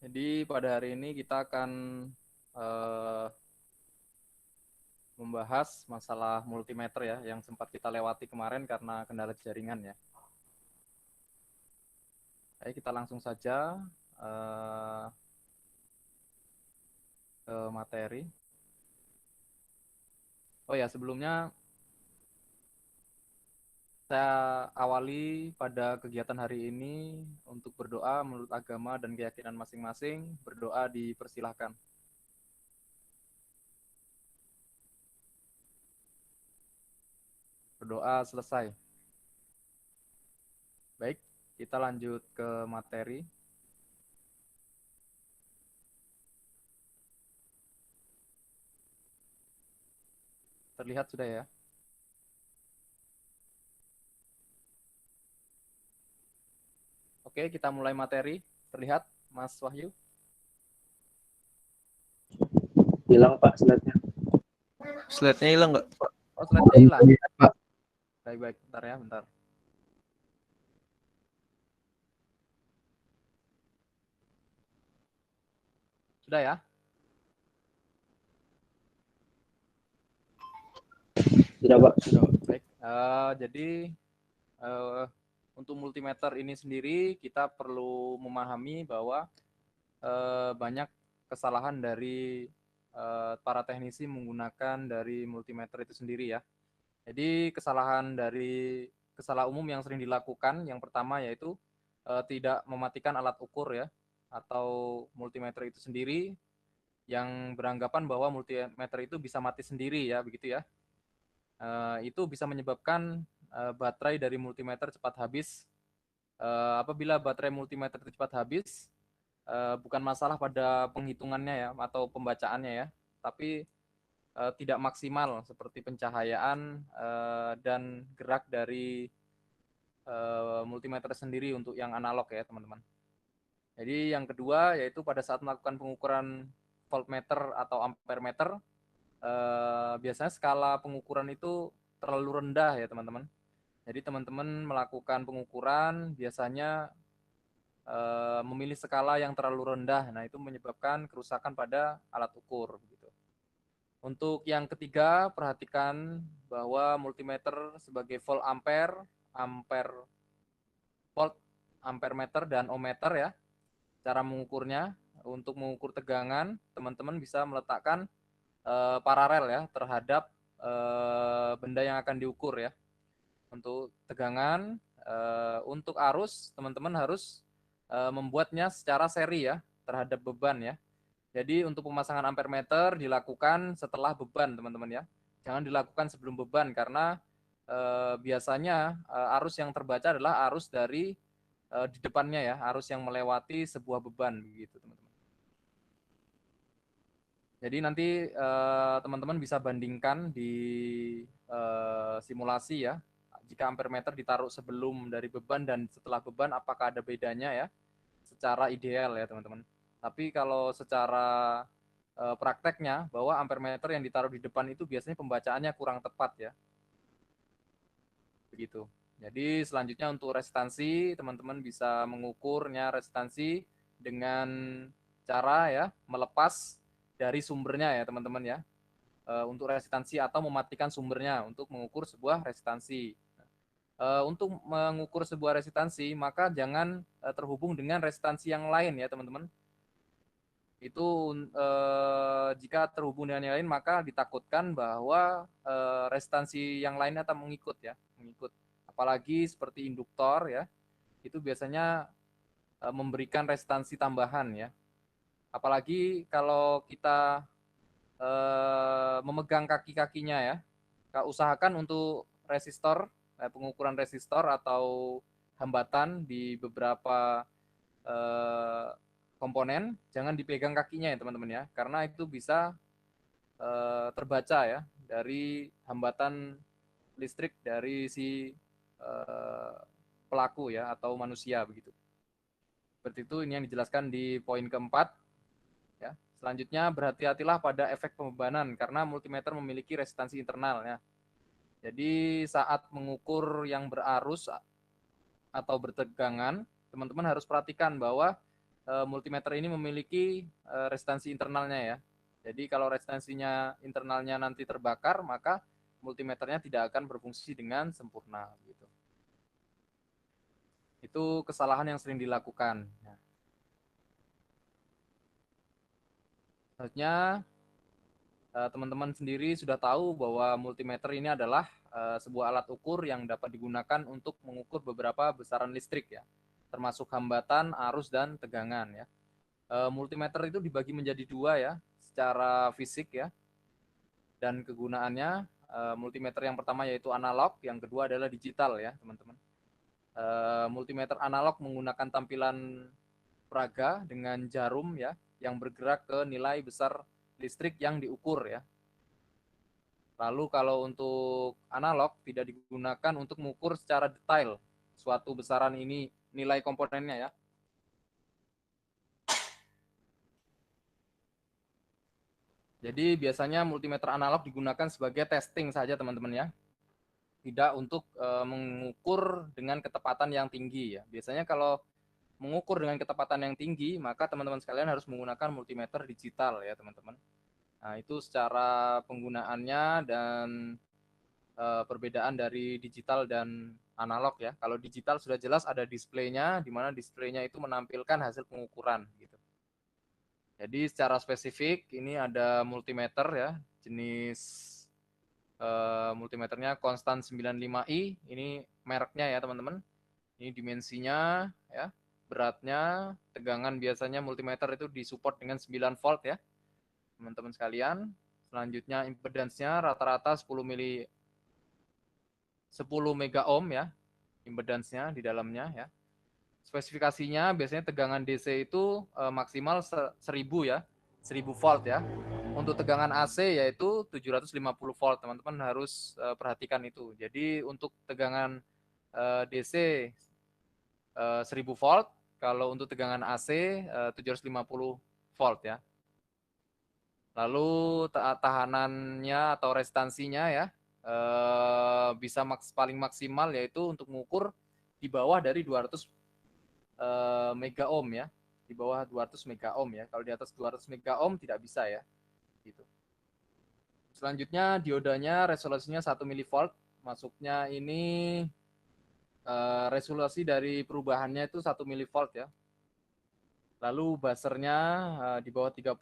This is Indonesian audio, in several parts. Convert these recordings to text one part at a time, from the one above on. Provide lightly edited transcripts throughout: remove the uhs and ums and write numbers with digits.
Jadi pada hari ini kita akan membahas masalah multimeter ya, yang sempat kita lewati kemarin karena kendala jaringan ya. Baik, kita langsung saja ke materi. Oh ya, sebelumnya saya awali pada kegiatan hari ini untuk berdoa menurut agama dan keyakinan masing-masing. Berdoa dipersilahkan. Berdoa selesai. Baik, kita lanjut ke materi. Terlihat sudah ya? Oke, kita mulai materi. Terlihat, Mas Wahyu? Hilang Pak slide-nya. Slide-nya hilang nggak, Pak? Oh, slide-nya hilang. Pak. Baik, bentar ya, bentar. Sudah ya? Sudah Pak. Sudah. Baik. Jadi untuk multimeter ini sendiri kita perlu memahami bahwa banyak kesalahan dari para teknisi menggunakan dari multimeter itu sendiri ya. Jadi kesalahan umum yang sering dilakukan yang pertama yaitu tidak mematikan alat ukur ya, atau multimeter itu sendiri, yang beranggapan bahwa multimeter itu bisa mati sendiri ya, begitu ya. Itu bisa menyebabkan baterai dari multimeter cepat habis. Apabila baterai multimeter cepat habis, bukan masalah pada penghitungannya ya atau pembacaannya ya, tapi tidak maksimal seperti pencahayaan dan gerak dari multimeter sendiri untuk yang analog ya teman-teman. Jadi yang kedua yaitu pada saat melakukan pengukuran voltmeter atau ampermeter, biasanya skala pengukuran itu terlalu rendah ya teman-teman. Jadi teman-teman melakukan pengukuran biasanya memilih skala yang terlalu rendah. Nah, itu menyebabkan kerusakan pada alat ukur. Gitu. Untuk yang ketiga, perhatikan bahwa multimeter sebagai volt ampere, volt, ampermeter, dan ohmmeter ya. Cara mengukurnya, untuk mengukur tegangan, teman-teman bisa meletakkan paralel ya terhadap benda yang akan diukur ya. Untuk tegangan, untuk arus, teman-teman harus membuatnya secara seri ya terhadap beban ya. Jadi untuk pemasangan ampermeter dilakukan setelah beban teman-teman ya. Jangan dilakukan sebelum beban karena biasanya arus yang terbaca adalah arus dari di depannya ya, arus yang melewati sebuah beban begitu teman-teman. Jadi nanti teman-teman bisa bandingkan di simulasi ya. Jika ampermeter ditaruh sebelum dari beban dan setelah beban, apakah ada bedanya ya? Secara ideal ya teman-teman. Tapi kalau secara prakteknya, bahwa ampermeter yang ditaruh di depan itu biasanya pembacaannya kurang tepat ya. Begitu. Jadi selanjutnya untuk resistansi, teman-teman bisa mengukurnya resistansi dengan cara ya melepas dari sumbernya ya teman-teman ya. Untuk resistansi atau mematikan sumbernya untuk mengukur sebuah resistansi. Untuk mengukur sebuah resistansi, maka jangan terhubung dengan resistansi yang lain ya teman-teman. Itu jika terhubung dengan yang lain, maka ditakutkan bahwa resistansi yang lainnya akan mengikut ya, mengikut. Apalagi seperti induktor ya, itu biasanya memberikan resistansi tambahan ya. Apalagi kalau kita memegang kaki-kakinya ya, usahakan untuk resistor, pengukuran resistor atau hambatan di beberapa komponen, jangan dipegang kakinya ya teman-teman ya, karena itu bisa terbaca ya dari hambatan listrik dari si pelaku ya atau manusia begitu. Seperti itu, ini yang dijelaskan di poin keempat. Ya. Selanjutnya berhati-hatilah pada efek pembebanan karena multimeter memiliki resistansi internal ya. Jadi saat mengukur yang berarus atau bertegangan, teman-teman harus perhatikan bahwa multimeter ini memiliki resistansi internalnya ya. Jadi kalau resistansinya internalnya nanti terbakar, maka multimeternya tidak akan berfungsi dengan sempurna gitu. Itu kesalahan yang sering dilakukan. Nah, selanjutnya teman-teman sendiri sudah tahu bahwa multimeter ini adalah sebuah alat ukur yang dapat digunakan untuk mengukur beberapa besaran listrik ya, termasuk hambatan, arus, dan tegangan ya. Multimeter itu dibagi menjadi dua ya, secara fisik ya, dan kegunaannya multimeter yang pertama yaitu analog, yang kedua adalah digital ya teman-teman. Multimeter analog menggunakan tampilan peraga dengan jarum ya, yang bergerak ke nilai besar listrik yang diukur ya. Lalu kalau untuk analog tidak digunakan untuk mengukur secara detail suatu besaran ini nilai komponennya ya. Jadi biasanya multimeter analog digunakan sebagai testing saja teman-teman ya. Tidak untuk mengukur dengan ketepatan yang tinggi ya. Biasanya kalau mengukur dengan ketepatan yang tinggi, maka teman-teman sekalian harus menggunakan multimeter digital ya teman-teman. Nah itu secara penggunaannya dan perbedaan dari digital dan analog ya. Kalau digital sudah jelas ada displaynya, di mana displaynya itu menampilkan hasil pengukuran gitu. Jadi secara spesifik ini ada multimeter ya, jenis multimeternya Konstan 95i, ini mereknya ya teman-teman. Ini dimensinya ya, beratnya, tegangan biasanya multimeter itu disupport dengan 9 volt ya teman-teman sekalian. Selanjutnya impedance-nya rata-rata 10 mega ohm ya, impedance-nya di dalamnya ya. Spesifikasinya biasanya tegangan DC itu maksimal 1000 ya, 1000 volt ya. Untuk tegangan AC yaitu 750 volt, teman-teman harus perhatikan itu. Jadi untuk tegangan DC 1000 volt, kalau untuk tegangan AC 750 volt ya. Lalu tahanannya atau restansinya ya bisa paling maksimal yaitu untuk mengukur di bawah dari 200 mega ohm ya, di bawah 200 mega ohm ya. Kalau di atas 200 mega ohm tidak bisa ya. Gitu. Selanjutnya diodanya resolusinya 1 milivolt, masuknya ini resolusi dari perubahannya itu 1 milivolt ya. Lalu buzzernya di bawah 30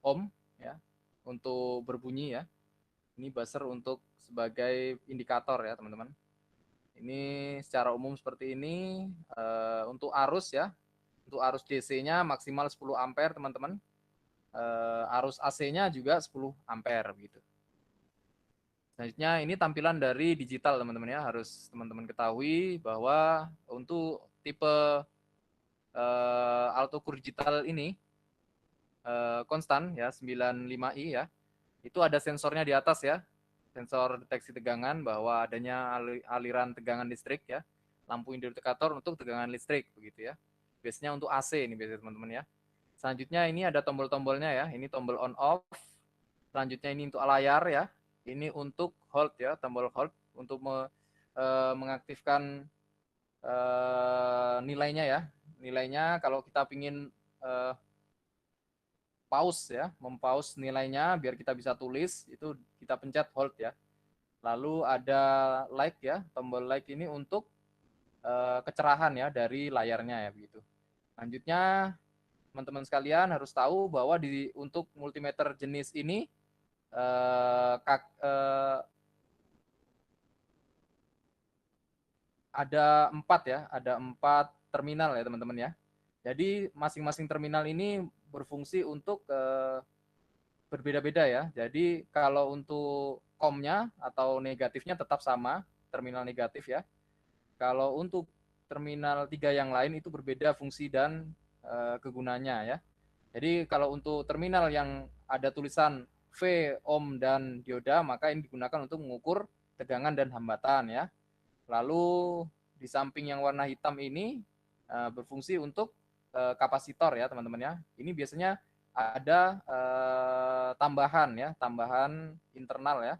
ohm ya untuk berbunyi ya. Ini buzzer untuk sebagai indikator ya teman-teman. Ini secara umum seperti ini. Untuk arus ya, untuk arus DC-nya maksimal 10 ampere teman-teman. Arus AC-nya juga 10 ampere begitu. Selanjutnya ini tampilan dari digital teman-teman ya, harus teman-teman ketahui bahwa untuk tipe alat ukur digital ini konstan ya 95i ya, itu ada sensornya di atas ya, sensor deteksi tegangan bahwa adanya aliran tegangan listrik ya, lampu indikator untuk tegangan listrik begitu ya. Biasanya untuk AC ini biasanya teman-teman ya. Selanjutnya ini ada tombol-tombolnya ya, ini tombol on off. Selanjutnya ini untuk layar ya, ini untuk hold ya, tombol hold untuk mengaktifkan nilainya ya. Nilainya kalau kita ingin pause ya, mempause nilainya biar kita bisa tulis, itu kita pencet hold ya. Lalu ada light ya, tombol light ini untuk kecerahan ya dari layarnya ya begitu. Selanjutnya teman-teman sekalian harus tahu bahwa untuk multimeter jenis ini ada 4 ya, ada 4 terminal ya teman-teman ya. Jadi masing-masing terminal ini berfungsi untuk berbeda-beda ya. Jadi kalau untuk COM-nya atau negatifnya tetap sama, terminal negatif ya. Kalau untuk terminal 3 yang lain itu berbeda fungsi dan kegunaannya ya. Jadi kalau untuk terminal yang ada tulisan V, ohm, dan dioda, maka ini digunakan untuk mengukur tegangan dan hambatan ya. Lalu di samping yang warna hitam ini berfungsi untuk kapasitor ya teman-teman ya. Ini biasanya ada tambahan ya, tambahan internal ya,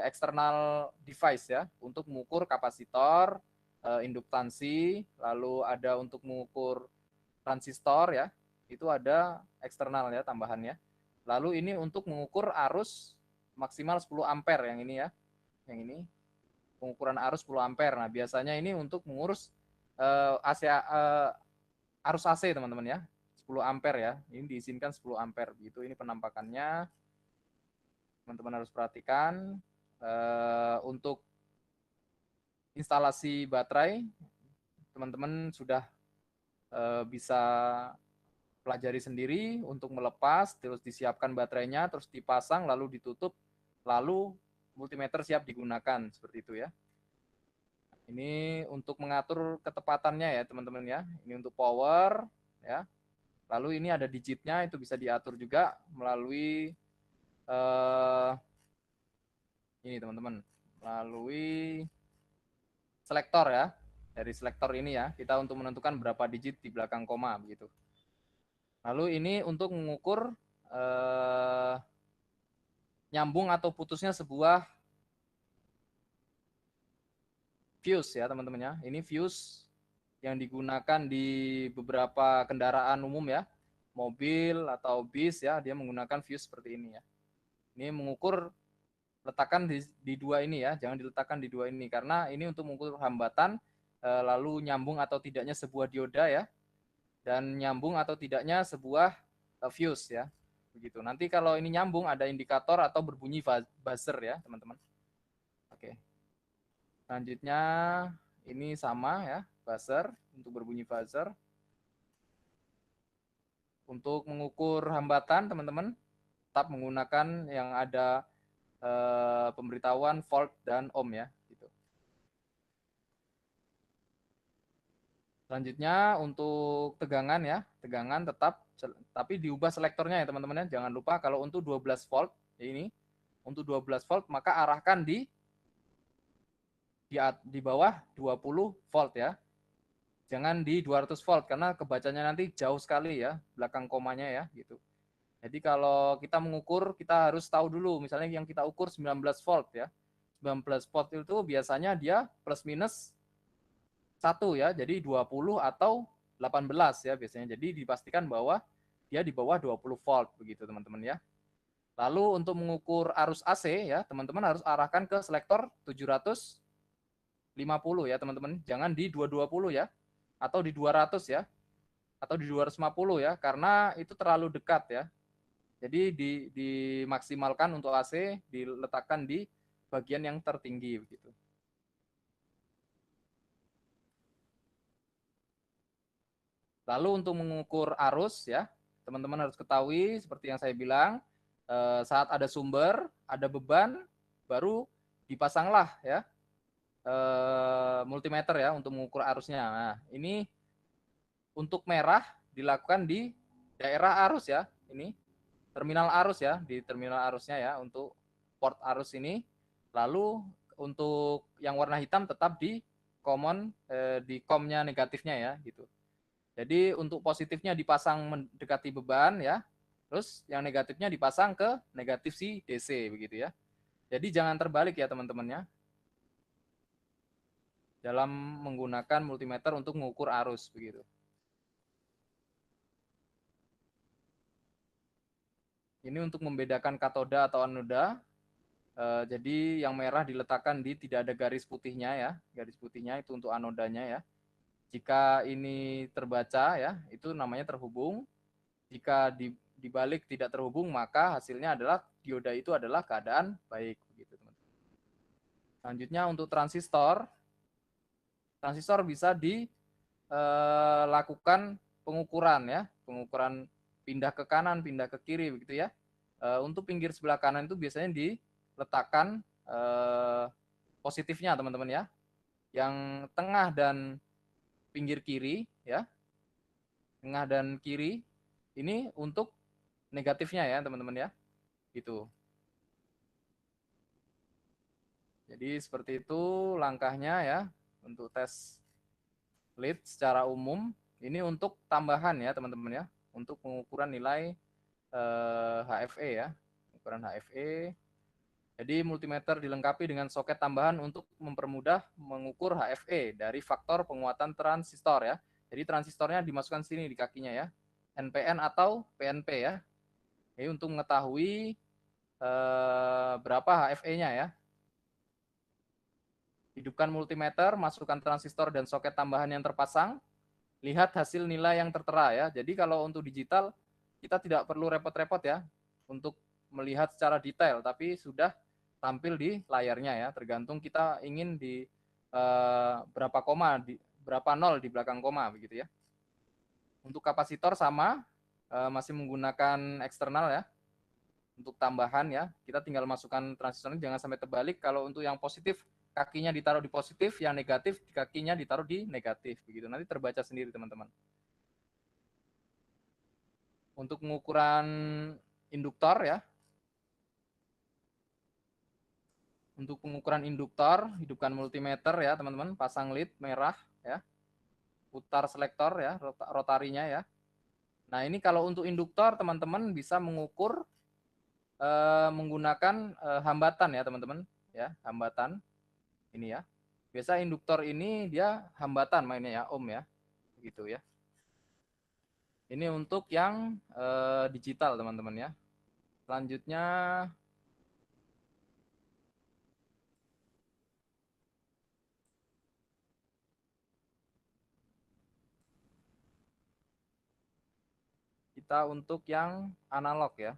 external device ya, untuk mengukur kapasitor, induktansi, lalu ada untuk mengukur transistor ya, itu ada eksternal ya tambahannya. Lalu ini untuk mengukur arus maksimal 10 ampere yang ini ya. Yang ini pengukuran arus 10 ampere. Nah, biasanya ini untuk mengurus arus AC teman-teman ya. 10 ampere ya. Ini diizinkan 10 ampere gitu. Ini penampakannya. Teman-teman harus perhatikan untuk instalasi baterai teman-teman sudah bisa pelajari sendiri untuk melepas, terus disiapkan baterainya, terus dipasang, lalu ditutup, lalu multimeter siap digunakan, seperti itu ya. Ini untuk mengatur ketepatannya ya teman-teman ya. Ini untuk power ya. Lalu ini ada digitnya, itu bisa diatur juga melalui ini teman-teman, melalui selektor ya. Dari selektor ini ya, kita untuk menentukan berapa digit di belakang koma begitu. Lalu ini untuk mengukur nyambung atau putusnya sebuah fuse ya teman-teman ya. Ini fuse yang digunakan di beberapa kendaraan umum ya, mobil atau bis ya, dia menggunakan fuse seperti ini ya. Ini mengukur letakkan di dua ini ya, jangan diletakkan di dua ini karena ini untuk mengukur hambatan, lalu nyambung atau tidaknya sebuah dioda ya, dan nyambung atau tidaknya sebuah fuse ya, begitu. Nanti kalau ini nyambung ada indikator atau berbunyi buzzer ya teman-teman. Oke. Selanjutnya ini sama ya, buzzer untuk berbunyi buzzer. Untuk mengukur hambatan teman-teman tetap menggunakan yang ada pemberitahuan volt dan ohm ya gitu. Selanjutnya untuk tegangan ya, tegangan tetap tapi diubah selektornya ya teman-teman ya. Jangan lupa kalau untuk 12 volt ya ini, untuk 12 volt maka arahkan di bawah 20 volt ya. Jangan di 200 volt karena kebacanya nanti jauh sekali ya belakang komanya ya gitu. Jadi kalau kita mengukur, kita harus tahu dulu, misalnya yang kita ukur 19 volt ya. 19 volt itu biasanya dia plus minus 1 ya, jadi 20 atau 18 ya biasanya. Jadi dipastikan bahwa dia di bawah 20 volt begitu teman-teman ya. Lalu untuk mengukur arus AC ya, teman-teman harus arahkan ke selektor 750 ya teman-teman. Jangan di 220 ya, atau di 200 ya, atau di 250 ya, karena itu terlalu dekat ya. Jadi dimaksimalkan untuk AC diletakkan di bagian yang tertinggi begitu. Lalu untuk mengukur arus ya, teman-teman harus ketahui seperti yang saya bilang, saat ada sumber, ada beban, baru dipasanglah ya multimeter ya untuk mengukur arusnya. Nah, ini untuk merah dilakukan di daerah arus ya, ini terminal arus ya, di terminal arusnya ya untuk port arus ini. Lalu untuk yang warna hitam tetap di common di komnya negatifnya ya gitu. Jadi untuk positifnya dipasang mendekati beban ya. Terus yang negatifnya dipasang ke negatif si DC begitu ya. Jadi jangan terbalik ya teman-teman ya. Dalam menggunakan multimeter untuk mengukur arus begitu. Ini untuk membedakan katoda atau anoda. Jadi yang merah diletakkan di tidak ada garis putihnya ya. Garis putihnya itu untuk anodanya ya. Jika ini terbaca ya, itu namanya terhubung. Jika dibalik tidak terhubung, maka hasilnya adalah dioda itu adalah keadaan baik begitu teman-teman. Selanjutnya untuk transistor. Transistor bisa dilakukan pengukuran ya, pengukuran pindah ke kanan, pindah ke kiri begitu ya. Untuk pinggir sebelah kanan itu biasanya diletakkan positifnya teman-teman ya. Yang tengah dan pinggir kiri ya. Tengah dan kiri ini untuk negatifnya ya teman-teman ya. Gitu. Jadi seperti itu langkahnya ya untuk tes lead secara umum. Ini untuk tambahan ya teman-teman ya, untuk pengukuran nilai HFE ya, ukuran HFE. Jadi multimeter dilengkapi dengan soket tambahan untuk mempermudah mengukur HFE dari faktor penguatan transistor ya. Jadi transistornya dimasukkan sini di kakinya ya. NPN atau PNP ya. Jadi untuk mengetahui berapa HFE-nya ya. Hidupkan multimeter, masukkan transistor dan soket tambahan yang terpasang. Lihat hasil nilai yang tertera ya. Jadi kalau untuk digital kita tidak perlu repot-repot ya untuk melihat secara detail, tapi sudah tampil di layarnya ya. Tergantung kita ingin di berapa koma, berapa nol di belakang koma begitu ya. Untuk kapasitor sama, masih menggunakan eksternal ya. Untuk tambahan ya, kita tinggal masukkan transistornya, jangan sampai terbalik. Kalau untuk yang positif, kakinya ditaruh di positif, yang negatif kakinya ditaruh di negatif begitu. Nanti terbaca sendiri teman-teman. Untuk pengukuran induktor ya. Untuk pengukuran induktor, hidupkan multimeter ya teman-teman, pasang lead merah ya. Putar selektor ya, rotarinya ya. Nah, ini kalau untuk induktor teman-teman bisa mengukur menggunakan hambatan ya teman-teman ya, hambatan ini ya. Biasa induktor ini dia hambatan mainnya ya, ohm ya, begitu ya. Ini untuk yang digital teman-teman ya. Selanjutnya kita untuk yang analog ya.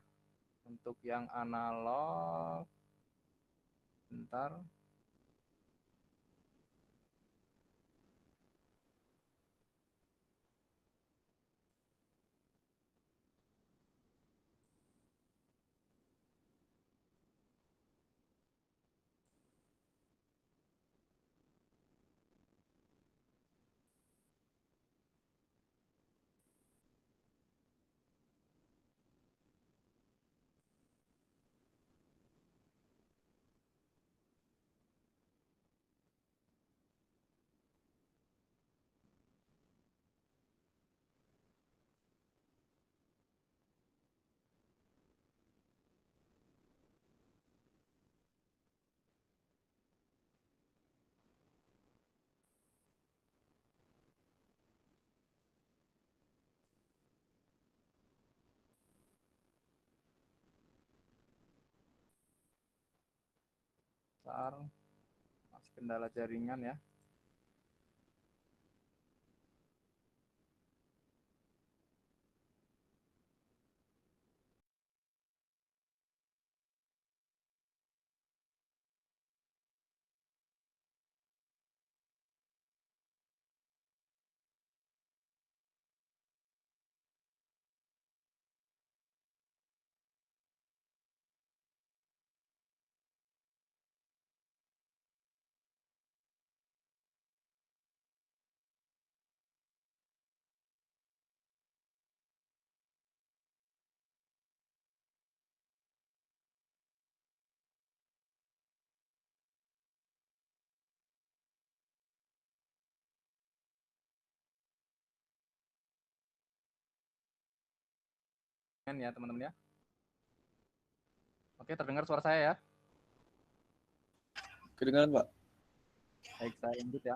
Untuk yang analog, bentar. Masih kendala jaringan ya. Ya teman-teman ya. Oke, terdengar suara saya ya. Kedengaran, Pak? Baik, saya lanjut ya.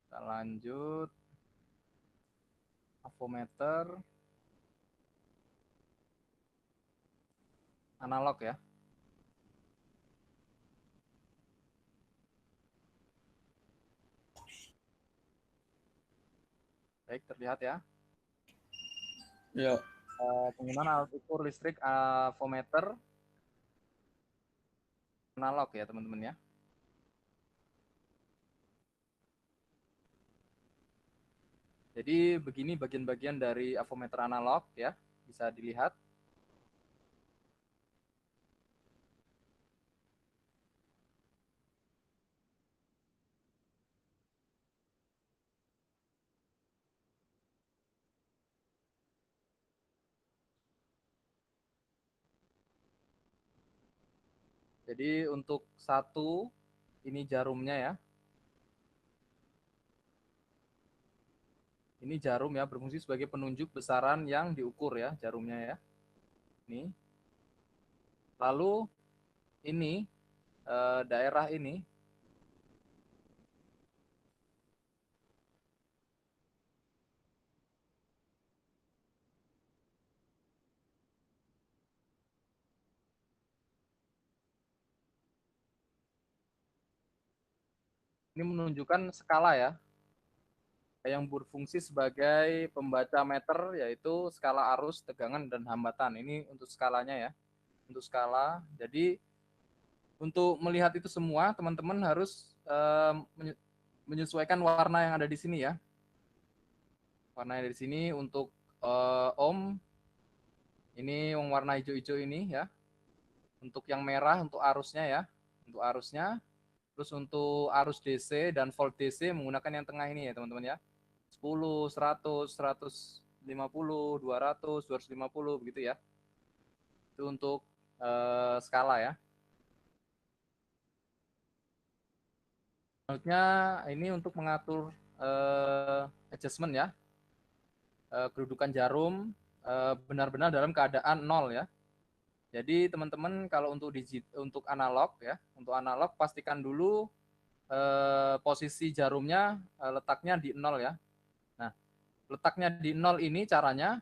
Kita lanjut. Avometer analog ya. Baik, terlihat ya. Ya. Penggunaan alat ukur listrik avometer analog ya teman-teman ya. Jadi begini bagian-bagian dari avometer analog ya, bisa dilihat. Jadi untuk satu ini jarumnya ya. Ini jarum ya, berfungsi sebagai penunjuk besaran yang diukur ya, jarumnya ya. Ini. Lalu ini daerah ini menunjukkan skala ya, yang berfungsi sebagai pembaca meter, yaitu skala arus, tegangan, dan hambatan. Ini untuk skalanya ya, untuk skala. Jadi untuk melihat itu semua, teman-teman harus menyesuaikan warna yang ada di sini ya. Warna yang ada di sini untuk ohm, ini yang warna hijau-hijau ini ya. Untuk yang merah untuk arusnya ya, untuk arusnya. Terus untuk arus DC dan volt DC menggunakan yang tengah ini ya teman-teman ya. 10, 100, 150, 200, 250 begitu ya. Itu untuk skala ya. Selanjutnya ini untuk mengatur adjustment ya. Kedudukan jarum benar-benar dalam keadaan 0 ya. Jadi teman-teman kalau untuk analog ya, untuk analog pastikan dulu posisi jarumnya letaknya di 0 ya. Nah, letaknya di 0 ini caranya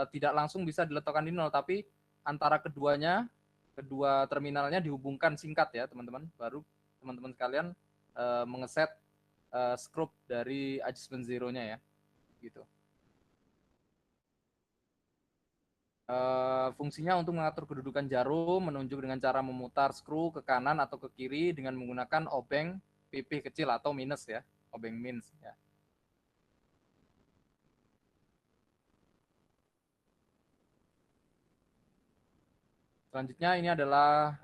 tidak langsung bisa diletakkan di 0, tapi antara keduanya, kedua terminalnya dihubungkan singkat ya teman-teman. Baru teman-teman sekalian mengeset skrup dari adjustment zero-nya ya, gitu. Fungsinya untuk mengatur kedudukan jarum, menunjuk dengan cara memutar skru ke kanan atau ke kiri dengan menggunakan obeng pipih kecil atau minus ya, obeng minus ya. Selanjutnya ini adalah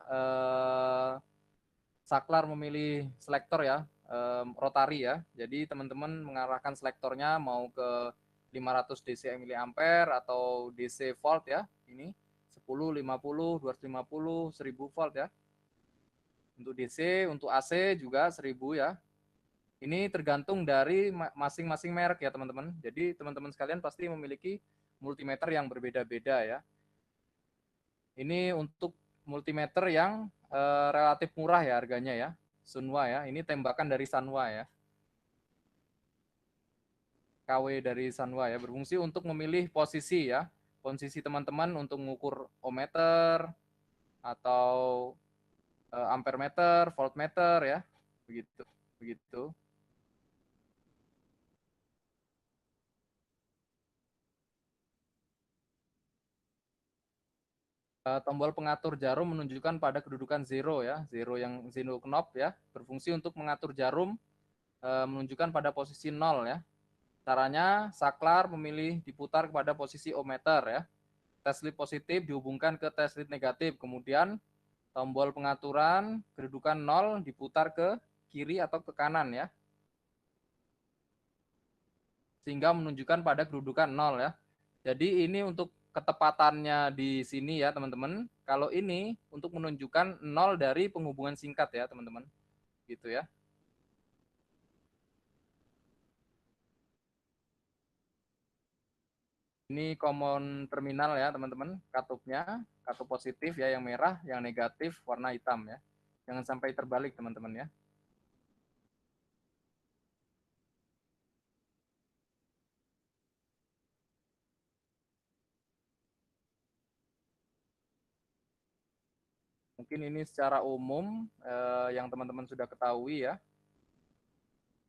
saklar memilih selektor ya, rotari ya. Jadi teman-teman mengarahkan selektornya mau ke 500 DC mA atau DC volt ya. Ini 10, 50, 250, 1000 volt ya. Untuk DC, untuk AC juga 1000 ya. Ini tergantung dari masing-masing merek ya teman-teman. Jadi teman-teman sekalian pasti memiliki multimeter yang berbeda-beda ya. Ini untuk multimeter yang relatif murah ya harganya ya. Sunwa ya. Ini tembakan dari Sanwa ya. KW dari Sanwa ya. Berfungsi untuk memilih posisi ya. Posisi teman-teman untuk mengukur ohmmeter atau ampermeter, voltmeter ya. Begitu. Begitu. Tombol pengatur jarum menunjukkan pada kedudukan zero ya, zero yang zero knob ya, berfungsi untuk mengatur jarum menunjukkan pada posisi 0 ya. Caranya saklar memilih diputar kepada posisi ohmmeter ya. Test lead positif dihubungkan ke test lead negatif, kemudian tombol pengaturan kedudukan 0 diputar ke kiri atau ke kanan ya. Sehingga menunjukkan pada kedudukan 0 ya. Jadi ini untuk ketepatannya di sini ya teman-teman. Kalau ini untuk menunjukkan 0 dari penghubungan singkat ya teman-teman. Gitu ya. Ini common terminal ya teman-teman. Katupnya, katup positif ya yang merah, yang negatif warna hitam ya. Jangan sampai terbalik teman-teman ya. Mungkin ini secara umum yang teman-teman sudah ketahui ya.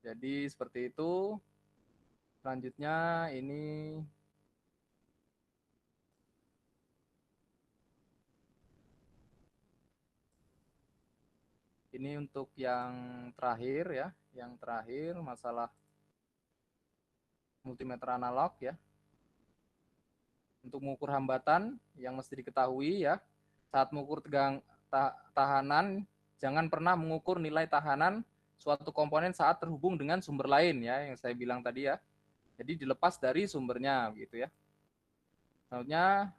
Jadi seperti itu. Selanjutnya ini untuk yang terakhir ya, yang terakhir masalah multimeter analog ya. Untuk mengukur hambatan yang mesti diketahui ya, saat mengukur tahanan jangan pernah mengukur nilai tahanan suatu komponen saat terhubung dengan sumber lain ya, yang saya bilang tadi ya. Jadi dilepas dari sumbernya gitu ya. Selanjutnya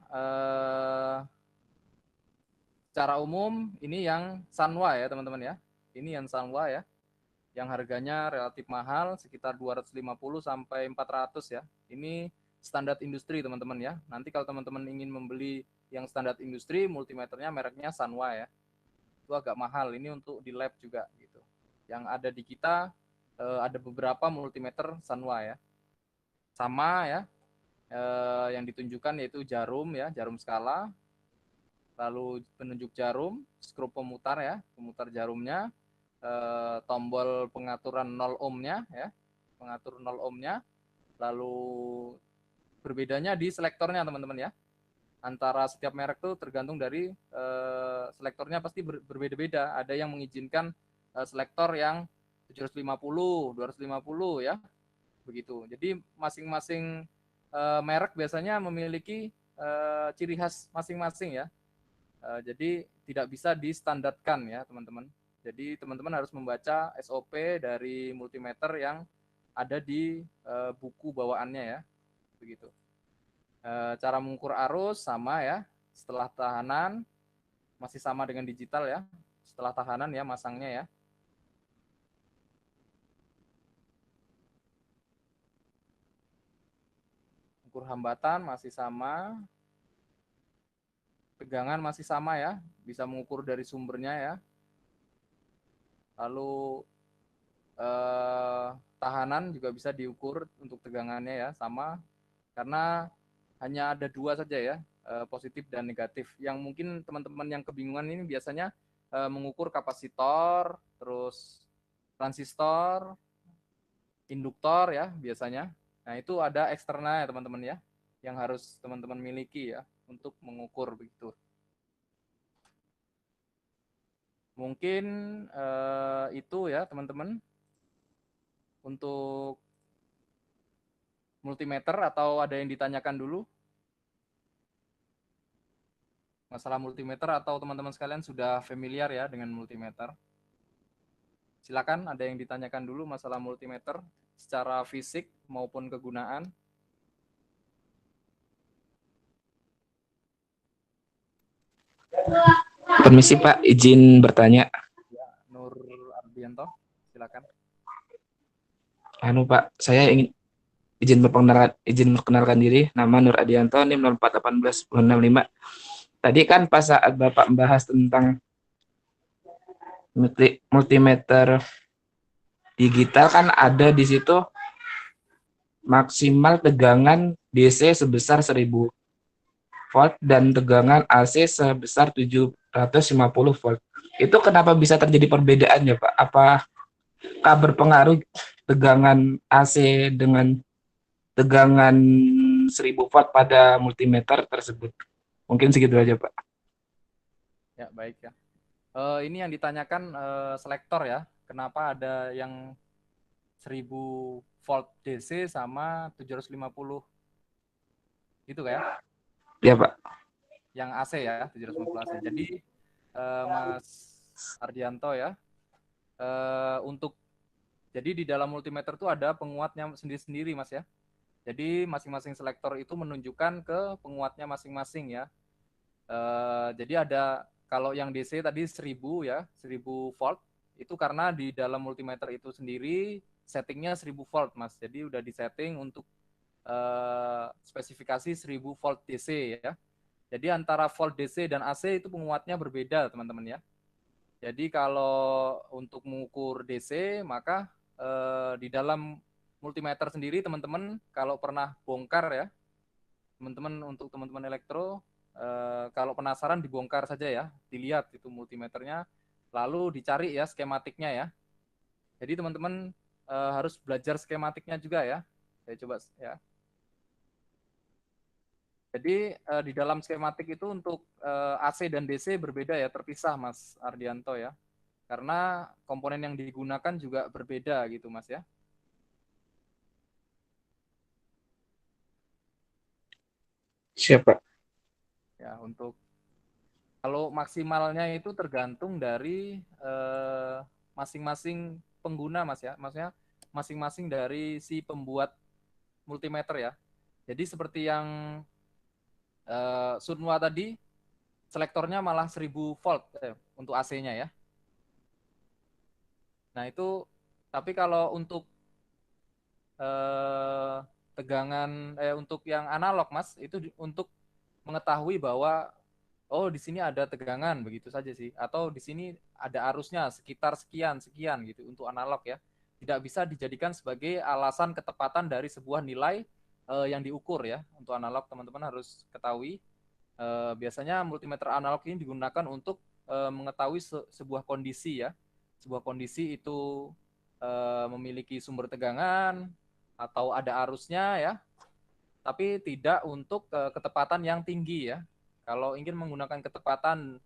secara umum ini yang Sanwa ya teman-teman ya. Ini yang Sanwa ya. yang harganya relatif mahal, sekitar 250 sampai 400 ya. Ini standar industri teman-teman ya. Nanti kalau teman-teman ingin membeli yang standar industri, multimeternya mereknya Sanwa ya. Itu agak mahal, ini untuk di lab juga gitu. Yang ada di kita ada beberapa multimeter Sanwa ya. Sama ya, yang ditunjukkan yaitu jarum ya, jarum skala, lalu penunjuk jarum, skrup pemutar ya, pemutar jarumnya, tombol pengaturan 0 ohmnya ya, pengatur 0 ohmnya, lalu berbedanya di selektornya teman-teman ya. Antara setiap merek tuh tergantung dari selektornya pasti berbeda-beda. Ada yang mengizinkan selektor yang 750, 250 ya, begitu. Jadi masing-masing merek biasanya memiliki ciri khas masing-masing ya. Jadi tidak bisa distandarkan ya teman-teman. Jadi teman-teman harus membaca SOP dari multimeter yang ada di buku bawaannya ya, begitu. Cara mengukur arus sama ya. Setelah tahanan masih sama dengan digital ya. Setelah tahanan ya masangnya ya. Ukur hambatan masih sama. Tegangan masih sama ya, bisa mengukur dari sumbernya ya. Lalu tahanan juga bisa diukur untuk tegangannya ya, sama. Karena hanya ada dua saja ya, positif dan negatif. Yang mungkin teman-teman yang kebingungan ini biasanya mengukur kapasitor, terus transistor, induktor ya biasanya. Nah itu ada eksternal ya teman-teman ya, yang harus teman-teman miliki ya untuk mengukur begitu. Mungkin itu ya teman-teman untuk multimeter, atau ada yang ditanyakan dulu masalah multimeter, atau teman-teman sekalian sudah familiar ya dengan multimeter? Silakan, ada yang ditanyakan dulu masalah multimeter secara fisik maupun kegunaan. Permisi Pak, izin bertanya. Ya, Nur Ardianto, silakan. Pak, saya ingin izin perkenalkan diri. Nama Nur Ardianto, NIM 04181065. Tadi kan pas saat Bapak membahas tentang multimeter digital kan ada di situ maksimal tegangan DC sebesar 1000 volt dan tegangan AC sebesar 750 volt. Itu kenapa bisa terjadi perbedaannya Pak? Apakah berpengaruh tegangan AC dengan tegangan 1000 volt pada multimeter tersebut? Mungkin segitu aja Pak. Ya, baik ya. Ini yang ditanyakan selektor ya. Kenapa ada yang 1000 volt DC sama 750 gitu kayak? Ya Pak. Yang AC ya, 750 AC. Jadi Mas Ardianto ya, jadi di dalam multimeter itu ada penguatnya sendiri-sendiri Mas ya. Jadi masing-masing selektor itu menunjukkan ke penguatnya masing-masing ya. Jadi ada, kalau yang DC tadi 1000 ya, 1000 volt, itu karena di dalam multimeter itu sendiri settingnya 1000 volt Mas. Jadi udah disetting untuk spesifikasi 1000 volt DC ya. Jadi antara volt DC dan AC itu penguatnya berbeda teman-teman ya. Jadi kalau untuk mengukur DC, maka di dalam multimeter sendiri teman-teman kalau pernah bongkar ya, teman-teman, untuk teman-teman elektro, kalau penasaran dibongkar saja ya, dilihat itu multimeternya, lalu dicari ya skematiknya ya. Jadi teman-teman harus belajar skematiknya juga ya. Saya coba ya. Jadi di dalam skematik itu untuk AC dan DC berbeda ya, terpisah Mas Ardianto ya. Karena komponen yang digunakan juga berbeda gitu Mas ya. Siapa? Ya, untuk kalau maksimalnya itu tergantung dari masing-masing pengguna Mas ya. Maksudnya masing-masing dari si pembuat multimeter ya. Jadi seperti yang Sunwa tadi, selektornya malah 1000 volt untuk AC-nya ya. Nah itu Tapi kalau untuk eh, tegangan untuk yang analog Mas itu untuk mengetahui bahwa oh di sini ada tegangan begitu saja sih, atau di sini ada arusnya sekitar sekian sekian gitu untuk analog ya. Tidak bisa dijadikan sebagai alasan ketepatan dari sebuah nilai yang diukur ya. Untuk analog teman-teman harus ketahui biasanya multimeter analog ini digunakan untuk mengetahui sebuah kondisi ya. Sebuah kondisi itu memiliki sumber tegangan atau ada arusnya ya, tapi tidak untuk ketepatan yang tinggi ya. Kalau ingin menggunakan ketepatan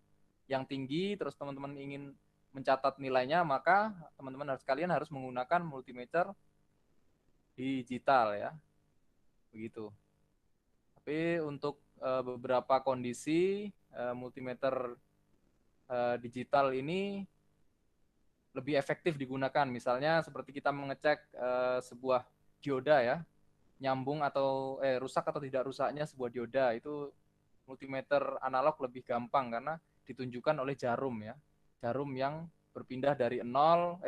yang tinggi, terus teman-teman ingin mencatat nilainya, maka teman-teman sekalian harus menggunakan multimeter digital ya, begitu. Tapi untuk beberapa kondisi multimeter digital ini lebih efektif digunakan. Misalnya seperti kita mengecek sebuah dioda ya, nyambung atau rusak atau tidak rusaknya sebuah dioda, itu multimeter analog lebih gampang karena ditunjukkan oleh jarum ya. Jarum yang berpindah dari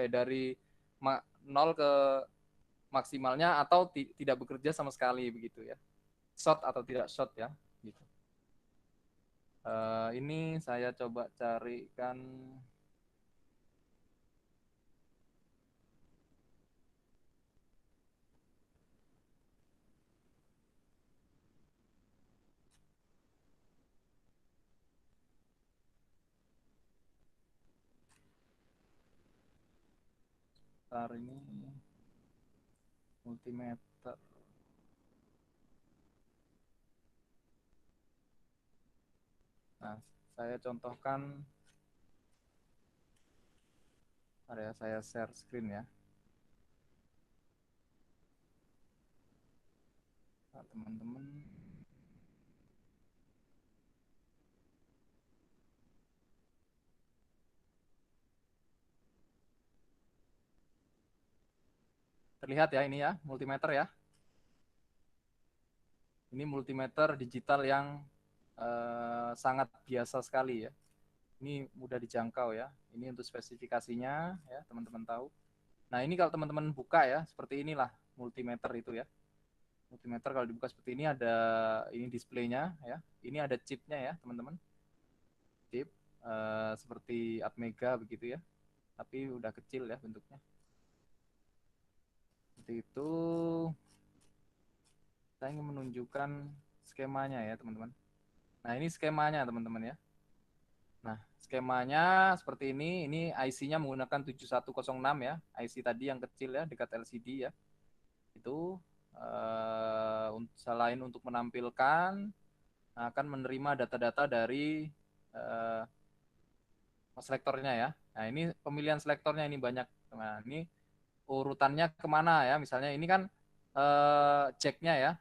dari 0 ke maksimalnya atau tidak bekerja sama sekali begitu ya. Short atau tidak short ya gitu. Ini saya coba carikan. Ini multimeter. Nah, saya contohkan, area saya share screen ya. Nah, teman-teman. Terlihat ya ini ya, multimeter ya. Ini multimeter digital yang sangat biasa sekali ya. Ini mudah dijangkau ya. Ini untuk spesifikasinya ya, teman-teman tahu. Nah, ini kalau teman-teman buka ya, seperti inilah multimeter itu ya. Multimeter kalau dibuka seperti ini ada ini displaynya ya. Ini ada chipnya ya, teman-teman. Chip seperti Atmega begitu ya. Tapi udah kecil ya bentuknya. Seperti itu. Saya ingin menunjukkan skemanya ya, teman-teman. Nah, ini skemanya, teman-teman ya. Nah, skemanya seperti ini. Ini IC-nya menggunakan 7106 ya. IC tadi yang kecil ya, dekat LCD ya. Itu selain untuk menampilkan, akan menerima data-data dari selektornya ya. Nah, ini pemilihan selektornya ini banyak. Nah, ini urutannya kemana ya. Misalnya ini kan jack-nya ya,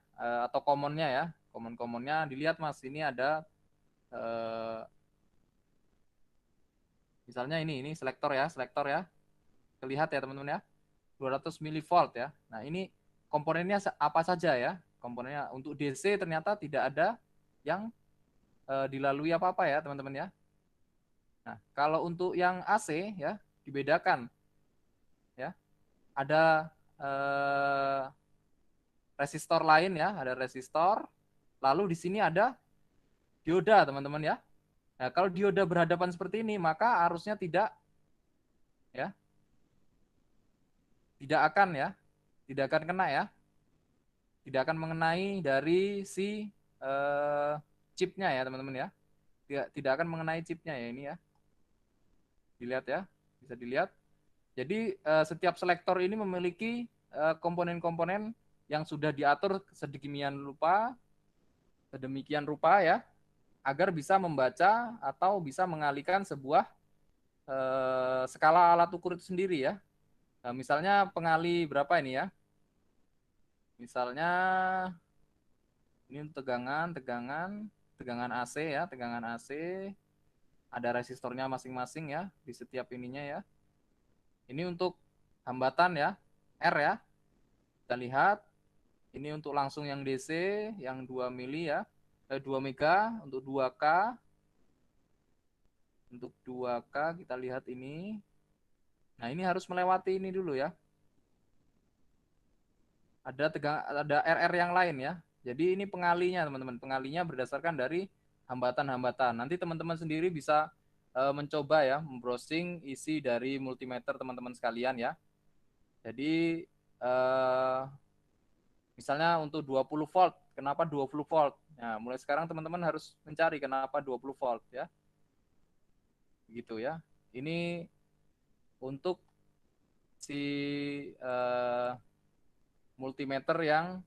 atau common-nya ya. Common-commonnya dilihat Mas, ini ada misalnya ini selektor ya. Terlihat ya teman-teman ya. 200 milivolt ya. Nah, ini komponennya apa saja ya? Komponennya untuk DC ternyata tidak ada yang dilalui apa-apa ya, teman-teman ya. Nah, kalau untuk yang AC ya, dibedakan ya. Ada resistor lain ya, ada resistor. Lalu di sini ada dioda, teman-teman ya. Nah, kalau dioda berhadapan seperti ini, maka arusnya tidak ya, tidak akan kena ya. Tidak akan mengenai dari si chipnya ya, teman-teman ya. Tidak akan mengenai chipnya ya ini ya. Dilihat ya, bisa dilihat. Jadi setiap selektor ini memiliki komponen-komponen yang sudah diatur sedemikian rupa ya, agar bisa membaca atau bisa mengalihkan sebuah skala alat ukur itu sendiri ya. Nah, misalnya pengali berapa ini ya? Misalnya ini untuk tegangan AC ya, tegangan AC. Ada resistornya masing-masing ya di setiap ininya ya. Ini untuk hambatan ya, R ya. Kita lihat ini untuk langsung yang DC yang 2 mili ya. 2 mega untuk 2K. Untuk 2K kita lihat ini. Nah, ini harus melewati ini dulu ya. ada RR yang lain ya. Jadi ini pengalinya teman-teman. Pengalinya berdasarkan dari hambatan-hambatan. Nanti teman-teman sendiri bisa mencoba ya, membrowsing isi dari multimeter teman-teman sekalian ya. Jadi misalnya untuk 20 volt, kenapa 20 volt? Nah, mulai sekarang teman-teman harus mencari kenapa 20 volt ya. Gitu ya. Ini untuk si multimeter yang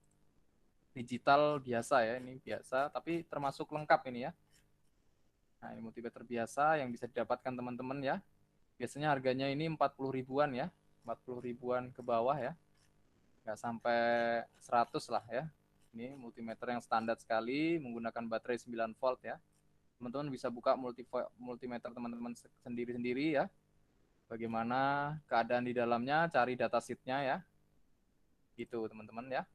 digital biasa ya, ini biasa tapi termasuk lengkap ini ya. Nah, ini multimeter biasa yang bisa didapatkan teman-teman ya. Biasanya harganya ini 40 ribuan ya, 40 ribuan ke bawah ya. Nggak sampai 100 lah ya. Ini multimeter yang standar sekali menggunakan baterai 9 volt ya. Teman-teman bisa buka multimeter teman-teman sendiri-sendiri ya. Bagaimana keadaan di dalamnya, cari datasheet-nya ya. Gitu teman-teman ya.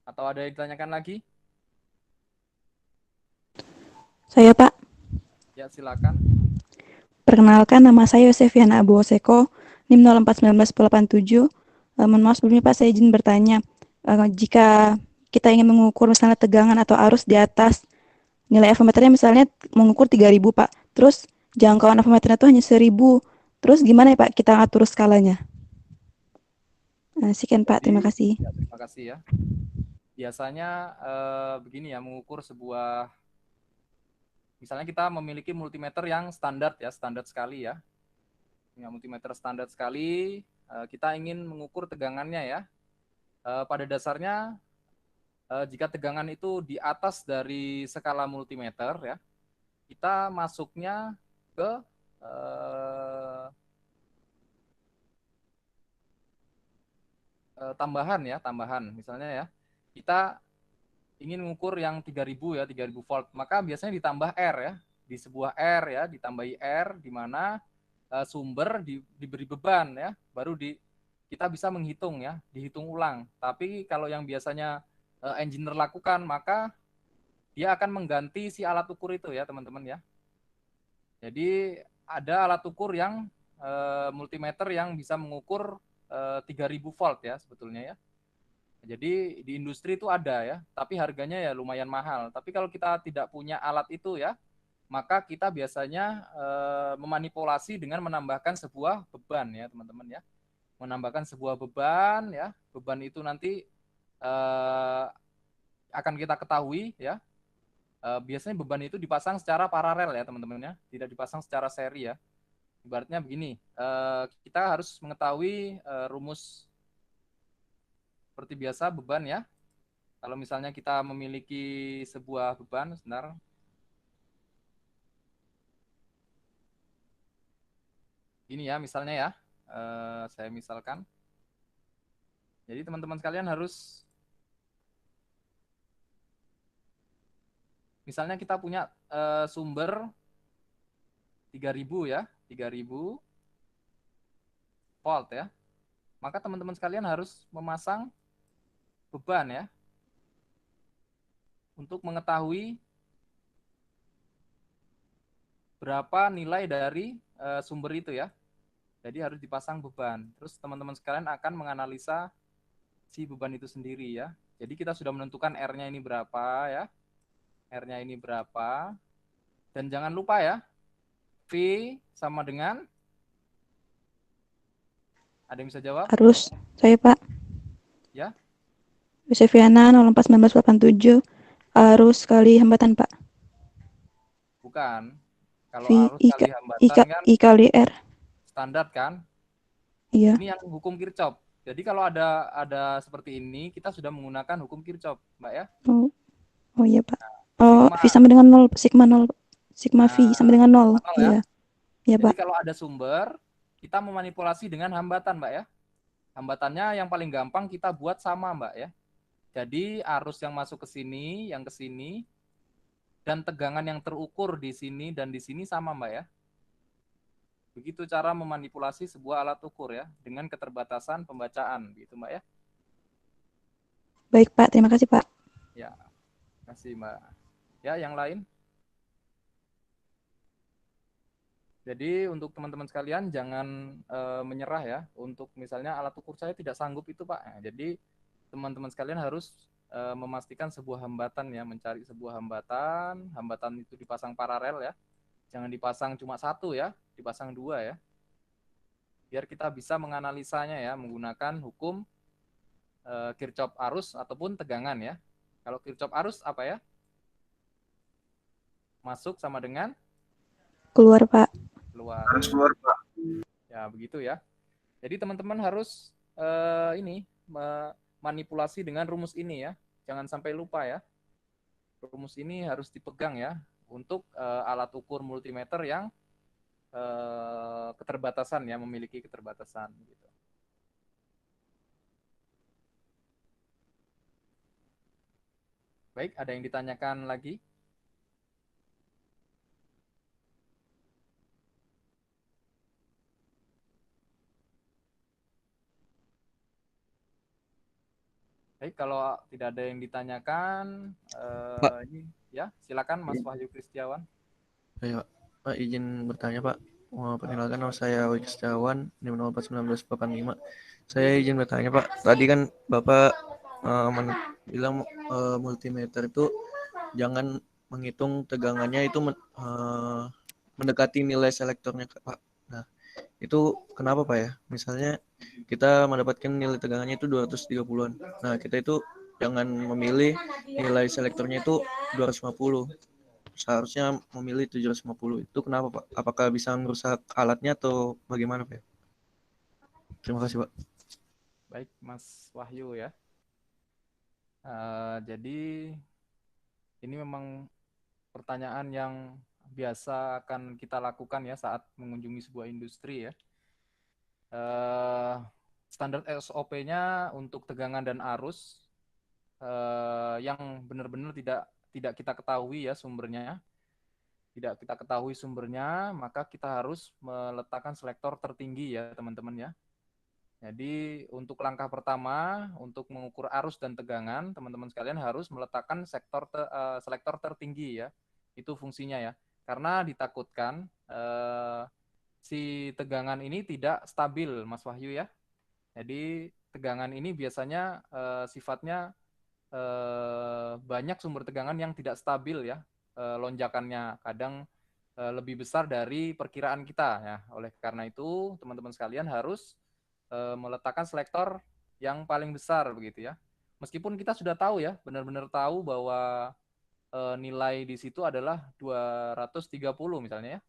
Atau ada yang ditanyakan lagi? Saya Pak, Ya silakan. perkenalkan nama saya Yosefiana Abu Oseko, NIM 041987. Mohon maaf sebelumnya Pak, saya izin bertanya. Jika kita ingin mengukur misalnya tegangan atau arus di atas nilai avometernya misalnya mengukur 3000 Pak, terus jangkauan avometernya itu hanya 1000. Terus gimana ya Pak kita atur skalanya? Sekian Pak, terima kasih. Ya, terima kasih ya. Biasanya begini ya, mengukur sebuah, misalnya kita memiliki multimeter yang standar ya, standar sekali ya. Ya, multimeter standar sekali, kita ingin mengukur tegangannya ya. Pada dasarnya jika tegangan itu di atas dari skala multimeter ya, kita masuknya ke tambahan ya, tambahan. Misalnya ya, kita ingin mengukur yang 3000 ya, 3000 volt, maka biasanya ditambah R ya, di sebuah R ya, ditambahi R di mana sumber diberi beban ya, baru kita bisa menghitung ya, dihitung ulang. Tapi kalau yang biasanya engineer lakukan, maka dia akan mengganti si alat ukur itu ya teman-teman ya. Jadi ada alat ukur yang multimeter yang bisa mengukur 3000 volt ya sebetulnya ya. Jadi di industri itu ada ya, tapi harganya ya lumayan mahal. Tapi kalau kita tidak punya alat itu ya, maka kita biasanya memanipulasi dengan menambahkan sebuah beban ya teman-teman ya. Menambahkan sebuah beban ya, beban itu nanti akan kita ketahui ya. Biasanya beban itu dipasang secara paralel ya teman-teman ya, tidak dipasang secara seri ya. Ibaratnya begini, kita harus mengetahui rumus seperti biasa beban ya. Kalau misalnya kita memiliki sebuah beban, sebentar. Ini ya misalnya ya, saya misalkan. Jadi teman-teman sekalian harus, misalnya kita punya sumber 3000 ya, 3000 volt ya. Maka teman-teman sekalian harus memasang beban ya, untuk mengetahui berapa nilai dari sumber itu ya. Jadi harus dipasang beban. Terus teman-teman sekalian akan menganalisa si beban itu sendiri ya. Jadi kita sudah menentukan R-nya ini berapa ya. R-nya ini berapa. Dan jangan lupa ya, V sama dengan, ada yang bisa jawab? Harus saya Pak. Ya. Yosefiana 041987. Arus kali hambatan Pak. Bukan. Kalau V arus I, kali hambatan kan I kali R. standar kan. Iya. Ini yang hukum Kirchhoff. Jadi kalau ada seperti ini, kita sudah menggunakan hukum Kirchhoff, Mbak ya. Oh iya Pak. Oh, Sigma. V sama dengan 0, sigma 0. Sigma V sama dengan 0. Ya. Iya. Iya Jadi Pak. kalau ada sumber, kita memanipulasi dengan hambatan, Mbak ya. Hambatannya yang paling gampang kita buat sama, Mbak ya. Jadi arus yang masuk ke sini, yang ke sini, dan tegangan yang terukur di sini dan di sini sama, Mbak ya. Begitu cara memanipulasi sebuah alat ukur ya, dengan keterbatasan pembacaan, gitu Mbak ya. Baik Pak, terima kasih Pak. Ya, terima kasih Mbak. Ya, yang lain? Jadi untuk teman-teman sekalian jangan menyerah ya. Untuk misalnya alat ukur saya tidak sanggup itu Pak. Nah, jadi teman-teman sekalian harus memastikan sebuah hambatan ya, mencari sebuah hambatan, hambatan itu dipasang paralel ya, jangan dipasang cuma satu ya, dipasang dua ya, biar kita bisa menganalisanya ya menggunakan hukum Kirchhoff arus ataupun tegangan ya. Kalau Kirchhoff arus apa ya? Masuk sama dengan Keluar, Pak. keluar. Harus keluar, Pak. Ya, begitu ya. Jadi teman-teman harus ini manipulasi dengan rumus ini ya. Jangan sampai lupa ya. Rumus ini harus dipegang ya untuk alat ukur multimeter yang keterbatasan ya, memiliki keterbatasan gitu. Baik, ada yang ditanyakan lagi? Baik, kalau tidak ada yang ditanyakan, ini ya silakan Mas Wahyu Kristiawan. Ayo, Pak, izin bertanya, Pak. Perkenalkan, nama saya Wahyu Kristiawan, NIM 041985. Saya izin bertanya, Pak. Tadi kan Bapak bilang multimeter itu jangan menghitung tegangannya itu mendekati nilai selektornya, Pak. Nah, itu kenapa, Pak ya? Misalnya kita mendapatkan nilai tegangannya itu 230-an. Nah, kita itu jangan memilih nilai selektornya itu 250. Seharusnya memilih 750. Itu kenapa, Pak? Apakah bisa merusak alatnya atau bagaimana, Pak? Terima kasih, Pak. Baik, Mas Wahyu ya. Jadi ini memang pertanyaan yang biasa akan kita lakukan ya saat mengunjungi sebuah industri ya. Standar SOP-nya untuk tegangan dan arus yang benar-benar tidak kita ketahui ya sumbernya, maka kita harus meletakkan selektor tertinggi ya teman-teman ya. Jadi untuk langkah pertama untuk mengukur arus dan tegangan, teman-teman sekalian harus meletakkan selektor tertinggi ya. Itu fungsinya ya. Karena ditakutkan si tegangan ini tidak stabil, Mas Wahyu ya. Jadi tegangan ini biasanya sifatnya banyak sumber tegangan yang tidak stabil ya, lonjakannya kadang lebih besar dari perkiraan kita ya. Oleh karena itu teman-teman sekalian harus meletakkan selektor yang paling besar begitu ya. Meskipun kita sudah tahu ya, benar-benar tahu bahwa nilai di situ adalah 230 misalnya ya.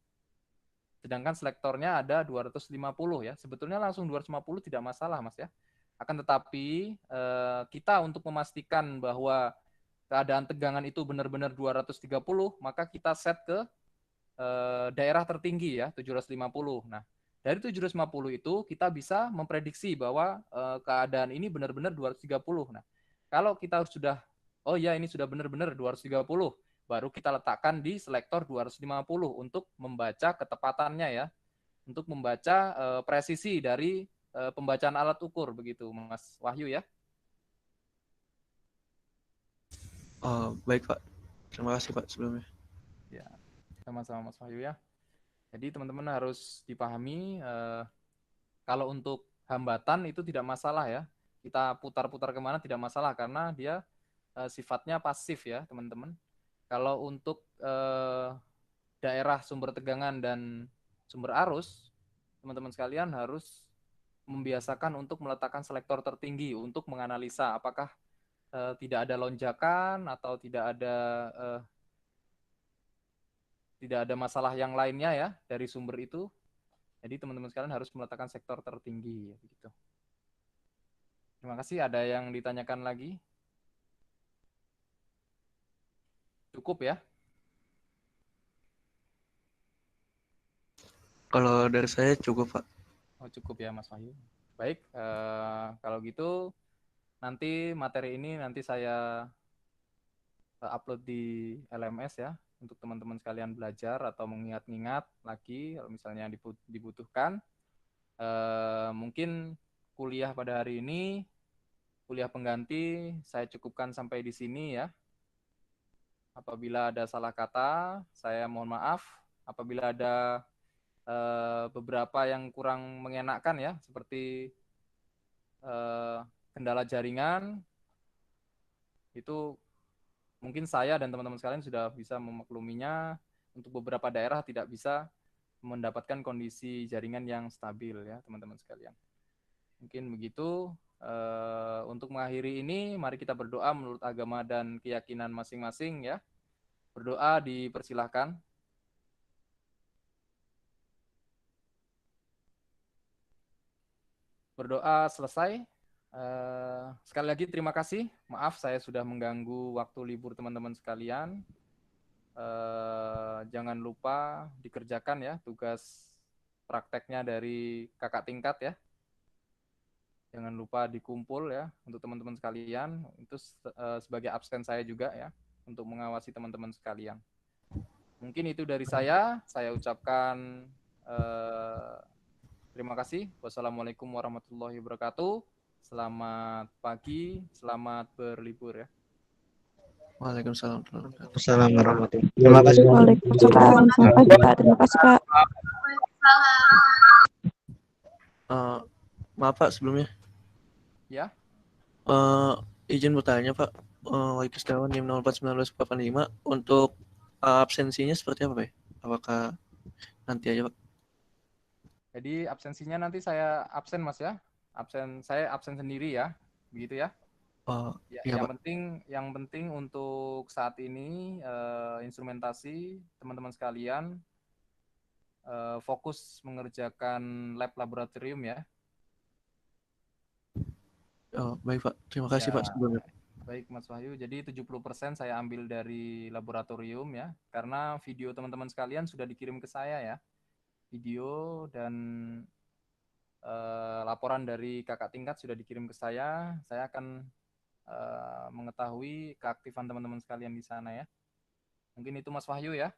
Sedangkan selektornya ada 250 ya. Sebetulnya langsung 250 tidak masalah Mas ya. Akan tetapi kita untuk memastikan bahwa keadaan tegangan itu benar-benar 230, maka kita set ke daerah tertinggi ya, 750. Nah, dari 750 itu kita bisa memprediksi bahwa keadaan ini benar-benar 230. Nah, kalau kita sudah, oh ya ini sudah benar-benar 230, baru kita letakkan di selektor 250 untuk membaca ketepatannya ya, untuk membaca presisi dari pembacaan alat ukur begitu, Mas Wahyu ya. Baik, Pak. Terima kasih, Pak, sebelumnya. Ya, sama-sama Mas Wahyu ya. Jadi teman-teman harus dipahami kalau untuk hambatan itu tidak masalah ya. Kita putar-putar kemana tidak masalah karena dia sifatnya pasif ya teman-teman. Kalau untuk daerah sumber tegangan dan sumber arus, teman-teman sekalian harus membiasakan untuk meletakkan selektor tertinggi untuk menganalisa apakah tidak ada lonjakan atau tidak ada masalah yang lainnya ya dari sumber itu. Jadi teman-teman sekalian harus meletakkan sektor tertinggi ya begitu. Terima kasih. Ada yang ditanyakan lagi? Cukup ya? Kalau dari saya cukup, Pak. Oh, cukup ya Mas Wahyu. Baik, kalau gitu nanti materi ini nanti saya upload di LMS ya untuk teman-teman sekalian belajar atau mengingat-ingat lagi kalau misalnya dibutuhkan. Mungkin kuliah pada hari ini, kuliah pengganti saya cukupkan sampai di sini ya. Apabila ada salah kata, saya mohon maaf. Apabila ada beberapa yang kurang mengenakan ya, seperti kendala jaringan itu mungkin saya dan teman-teman sekalian sudah bisa memakluminya. Untuk beberapa daerah tidak bisa mendapatkan kondisi jaringan yang stabil ya teman-teman sekalian. Mungkin begitu. Untuk mengakhiri ini, mari kita berdoa menurut agama dan keyakinan masing-masing ya. Berdoa dipersilahkan. Berdoa selesai. Sekali lagi terima kasih. Maaf saya sudah mengganggu waktu libur teman-teman sekalian. Jangan lupa dikerjakan ya tugas prakteknya dari kakak tingkat ya. Jangan lupa dikumpul ya untuk teman-teman sekalian. Itu sebagai absen saya juga ya untuk mengawasi teman-teman sekalian. Mungkin itu dari saya. Saya ucapkan terima kasih. Wassalamualaikum warahmatullahi wabarakatuh. Selamat pagi, selamat berlibur ya. Waalaikumsalam. Assalamualaikum warahmatullahi wabarakatuh. Terima kasih. Waalaikumsalam. Selamat pagi, Pak. Terima kasih, Pak. Maaf Pak sebelumnya. Ya. Izin bertanya Pak, Wakil Setiawan NIM 041945 untuk absensinya seperti apa Pak? Apakah nanti aja Pak? Jadi absensinya nanti saya absen Mas ya. Saya absen sendiri ya. Begitu ya. Ya, Iya, yang penting untuk saat ini instrumentasi teman-teman sekalian fokus mengerjakan lab laboratorium ya. Baik Pak, terima kasih Ya, Pak sebelumnya. baik Mas Wahyu, jadi 70% saya ambil dari laboratorium ya, karena video teman-teman sekalian sudah dikirim ke saya ya, video dan laporan dari kakak tingkat sudah dikirim ke saya akan mengetahui keaktifan teman-teman sekalian di sana ya. Mungkin itu Mas Wahyu ya.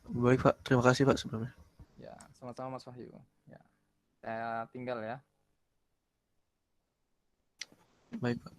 Baik Pak, terima kasih Pak sebelumnya. Ya, sama-sama Mas Wahyu. Ya, saya tinggal ya. Baik Pak.